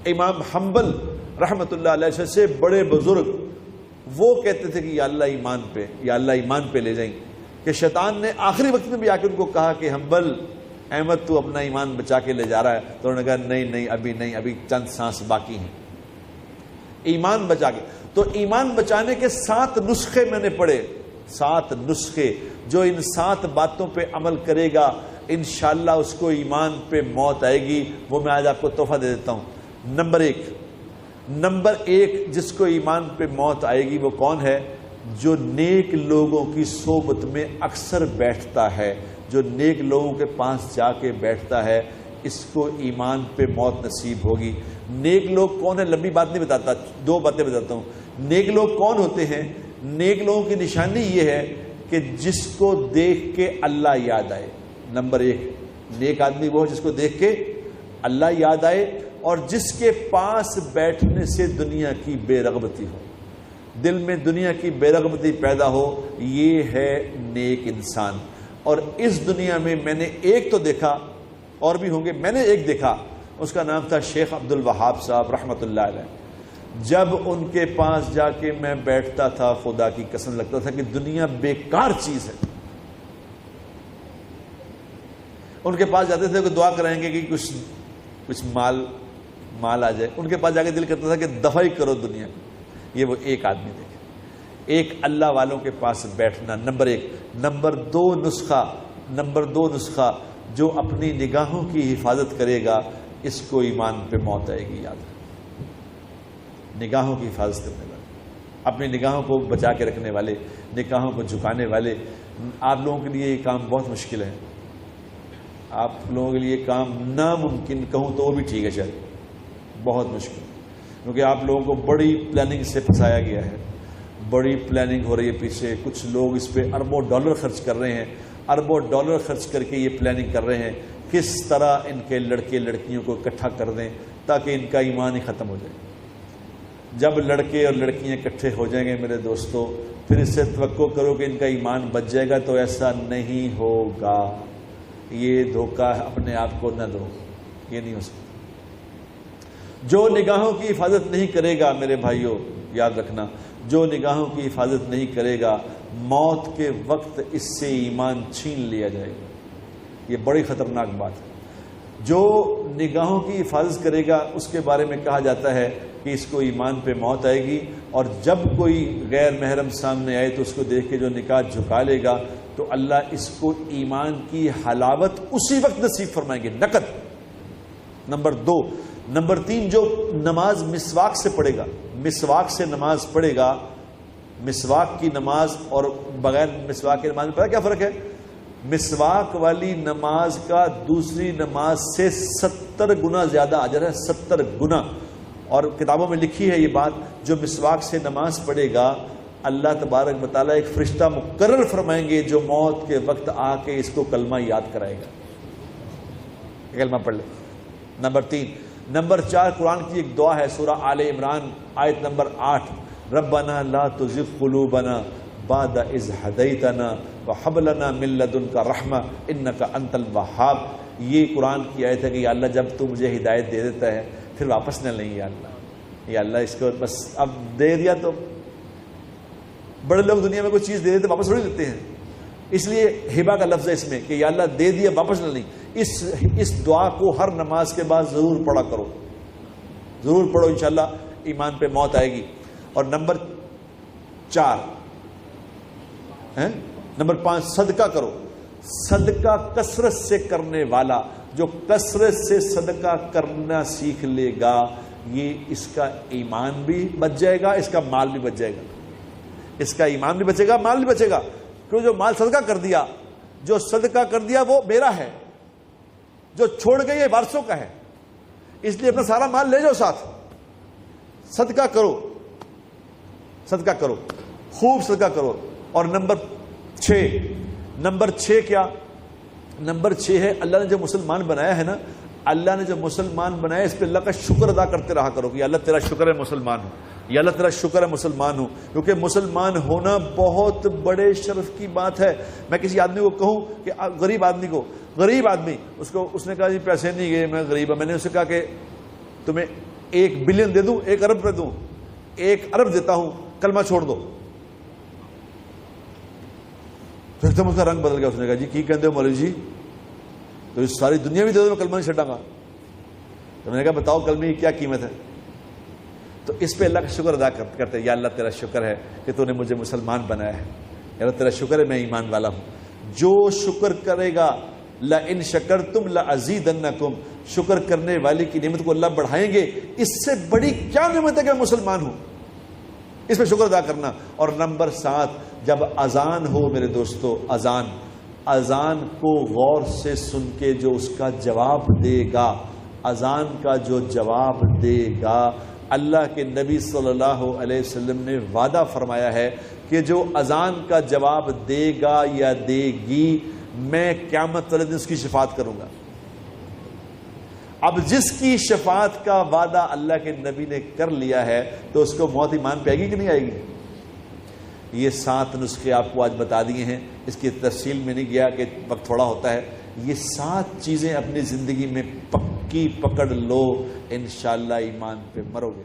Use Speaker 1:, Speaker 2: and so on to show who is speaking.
Speaker 1: امام حنبل رحمۃ اللہ علیہ سے بڑے بزرگ وہ کہتے تھے کہ یا اللہ ایمان پہ لے جائیں، کہ شیطان نے آخری وقت میں بھی آ کے ان کو کہا کہ حنبل احمد تو اپنا ایمان بچا کے لے جا رہا ہے، تو انہوں نے کہا نہیں، ابھی چند سانس باقی ہیں، ایمان بچا کے۔ تو ایمان بچانے کے 7 نسخے میں نے پڑھے، 7 نسخے، جو ان 7 باتوں پہ عمل کرے گا انشاءاللہ اس کو ایمان پہ موت آئے گی۔ وہ میں آج آپ کو تحفہ دے دیتا ہوں۔ نمبر ایک جس کو ایمان پہ موت آئے گی وہ کون ہے؟ جو نیک لوگوں کی صحبت میں اکثر بیٹھتا ہے، جو نیک لوگوں کے پاس جا کے بیٹھتا ہے، اس کو ایمان پہ موت نصیب ہوگی۔ نیک لوگ کون ہیں؟ لمبی بات نہیں بتاتا، 2 باتیں بتاتا ہوں۔ نیک لوگ کون ہوتے ہیں؟ نیک لوگوں کی نشانی یہ ہے کہ جس کو دیکھ کے اللہ یاد آئے۔ نمبر 1 نیک آدمی وہ جس کو دیکھ کے اللہ یاد آئے اور جس کے پاس بیٹھنے سے دنیا کی بے رغبتی ہو، دل میں دنیا کی بے رغبتی پیدا ہو، یہ ہے نیک انسان۔ اور اس دنیا میں میں نے ایک تو دیکھا، اور بھی ہوں گے، میں نے ایک دیکھا، اس کا نام تھا شیخ عبد الوہاب صاحب رحمۃ اللہ علیہ۔ جب ان کے پاس جا کے میں بیٹھتا تھا خدا کی قسم لگتا تھا کہ دنیا بیکار چیز ہے۔ ان کے پاس جاتے تھے کہ دعا کرائیں گے کہ کچھ مال آ جائے، ان کے پاس جا کے دل کرتا تھا کہ دفع ہی کرو دنیا کو۔ یہ وہ ایک آدمی دیکھے، ایک اللہ والوں کے پاس بیٹھنا، نمبر 1۔ نمبر 2 نسخہ جو اپنی نگاہوں کی حفاظت کرے گا اس کو ایمان پہ موت آئے گی۔ یاد رکھیں، نگاہوں کی حفاظت کرنے والے، اپنی نگاہوں کو بچا کے رکھنے والے، نگاہوں کو جھکانے والے۔ آپ لوگوں کے لیے یہ کام بہت مشکل ہے، آپ لوگوں کے لیے کام ناممکن کہوں تو وہ بھی ٹھیک ہے، شاید بہت مشکل، کیونکہ آپ لوگوں کو بڑی پلاننگ سے پھنسایا گیا ہے، بڑی پلاننگ ہو رہی ہے پیچھے۔ کچھ لوگ اس پہ اربوں ڈالر خرچ کر رہے ہیں، اربوں ڈالر خرچ کر کے یہ پلاننگ کر رہے ہیں کس طرح ان کے لڑکے لڑکیوں کو اکٹھا کر دیں تاکہ ان کا ایمان ہی ختم ہو جائے۔ جب لڑکے اور لڑکیاں اکٹھے ہو جائیں گے میرے دوستو، پھر اس سے توقع کرو کہ ان کا ایمان بچ جائے گا، تو ایسا نہیں ہوگا۔ یہ دھوکہ اپنے آپ کو نہ دو، یہ نہیں ہو سکتا۔ جو نگاہوں کی حفاظت نہیں کرے گا میرے بھائیوں، یاد رکھنا، جو نگاہوں کی حفاظت نہیں کرے گا موت کے وقت اس سے ایمان چھین لیا جائے گا۔ یہ بڑی خطرناک بات ہے۔ جو نگاہوں کی حفاظت کرے گا اس کے بارے میں کہا جاتا ہے کہ اس کو ایمان پہ موت آئے گی، اور جب کوئی غیر محرم سامنے آئے تو اس کو دیکھ کے جو نکاح جھکا لے گا تو اللہ اس کو ایمان کی حلاوت اسی وقت نصیب فرمائیں گے، نقد۔ نمبر 2۔ نمبر 3 جو نماز مسواک سے پڑھے گا، مسواک سے نماز پڑھے گا، مسواک کی نماز اور بغیر مسواک کی نماز میں پتہ کیا فرق ہے؟ مسواک والی نماز کا دوسری نماز سے 70 گنا زیادہ اجر ہے، 70 گنا۔ اور کتابوں میں لکھی ہے یہ بات، جو مسواک سے نماز پڑھے گا اللہ تبارک و تعالیٰ ایک فرشتہ مقرر فرمائیں گے جو موت کے وقت آ کے اس کو کلمہ یاد کرائے گا، کلمہ پڑھ لے۔ نمبر 3۔ نمبر 4 قرآن کی ایک دعا ہے، سورہ آل عمران آیت نمبر 8، ربنا لا تزغ قلوبنا بعد اذ ہدیتنا وہب لنا من لدنک رحمہ انک انت الوہاب۔ یہ قرآن کی آیت ہے کہ یا اللہ جب تو مجھے ہدایت دے دیتا ہے پھر واپس نہ لیں، یا اللہ اس کو بس اب دے دیا تو۔ بڑے لوگ دنیا میں کوئی چیز دے دیتے واپس تھوڑی لیتے ہیں، اس لیے ہبہ کا لفظ ہے اس میں کہ یا اللہ دے دیا واپس نہ لیں۔ اس دعا کو ہر نماز کے بعد ضرور پڑھا کرو، ضرور پڑھو، انشاءاللہ ایمان پہ موت آئے گی۔ اور نمبر 5 صدقہ کرو۔ صدقہ کثرت سے کرنے والا، جو کثرت سے صدقہ کرنا سیکھ لے گا، یہ اس کا ایمان بھی بچ جائے گا، اس کا مال بھی بچ جائے گا، اس کا ایمان بھی بچے گا، مال بھی بچے گا۔ کیونکہ جو مال صدقہ کر دیا، جو صدقہ کر دیا وہ میرا ہے، جو چھوڑ گئے یہ وارثوں کا ہے، اس لیے اپنا سارا مال لے جاؤ ساتھ۔ صدقہ کرو، صدقہ کرو، خوب صدقہ کرو۔ اور نمبر 6 کیا؟ نمبر 6 ہے اللہ نے جو مسلمان بنایا ہے نا، اللہ نے جو مسلمان بنایا اس پہ اللہ کا شکر ادا کرتے رہا کرو کہ یا اللہ تیرا شکر ہے مسلمان ہوں، یا اللہ تیرا شکر ہے مسلمان ہوں، کیونکہ مسلمان ہونا بہت بڑے شرف کی بات ہے۔ میں کسی آدمی کو کہوں کہ غریب آدمی اس نے کہا جی پیسے نہیں گئے، میں غریب ہوں، میں نے اسے کہا کہ تمہیں 1 بلین دے دوں، 1 ارب دے دوں، 1 ارب دیتا ہوں، کلمہ چھوڑ دو. تو ایک دم اس کا رنگ بدل گیا. اس نے کہا جی کی کہتے ہو مولوی جی؟ تو اس ساری دنیا بھی دے دو میں کلمہ نہیں چھڈاں گا. تو میں نے کہا بتاؤ کلمے کی کیا قیمت ہے؟ تو اس پہ اللہ کا شکر ادا کرتے یا اللہ تیرا شکر ہے کہ تو نے مجھے مسلمان بنایا ہے، یا اللہ تیرا شکر ہے میں ایمان والا ہوں. جو شکر کرے گا لَإِن شَكَرْتُمْ لَأَزِيدَنَّكُمْ، شکر کرنے والے کی نعمت کو اللہ بڑھائیں گے. اس سے بڑی کیا نعمت ہے کہ میں مسلمان ہوں؟ اس پہ شکر ادا کرنا. اور نمبر 7، جب اذان ہو میرے دوستو، اذان کو غور سے سن کے جو اس کا جواب دے گا، اذان کا جو جواب دے گا، اللہ کے نبی صلی اللہ علیہ وسلم نے وعدہ فرمایا ہے کہ جو اذان کا جواب دے گا یا دے گی، میں قیامت والے دن اس کی شفاعت کروں گا. اب جس کی شفاعت کا وعدہ اللہ کے نبی نے کر لیا ہے تو اس کو موت ایمان پہ آئے گی کہ نہیں آئے گی؟ یہ 7 نسخے آپ کو آج بتا دیے ہیں، اس کی تفصیل میں نہیں گیا کہ وقت تھوڑا ہوتا ہے. یہ 7 چیزیں اپنی زندگی میں پکی پکڑ لو، انشاءاللہ ایمان پہ مرو گے.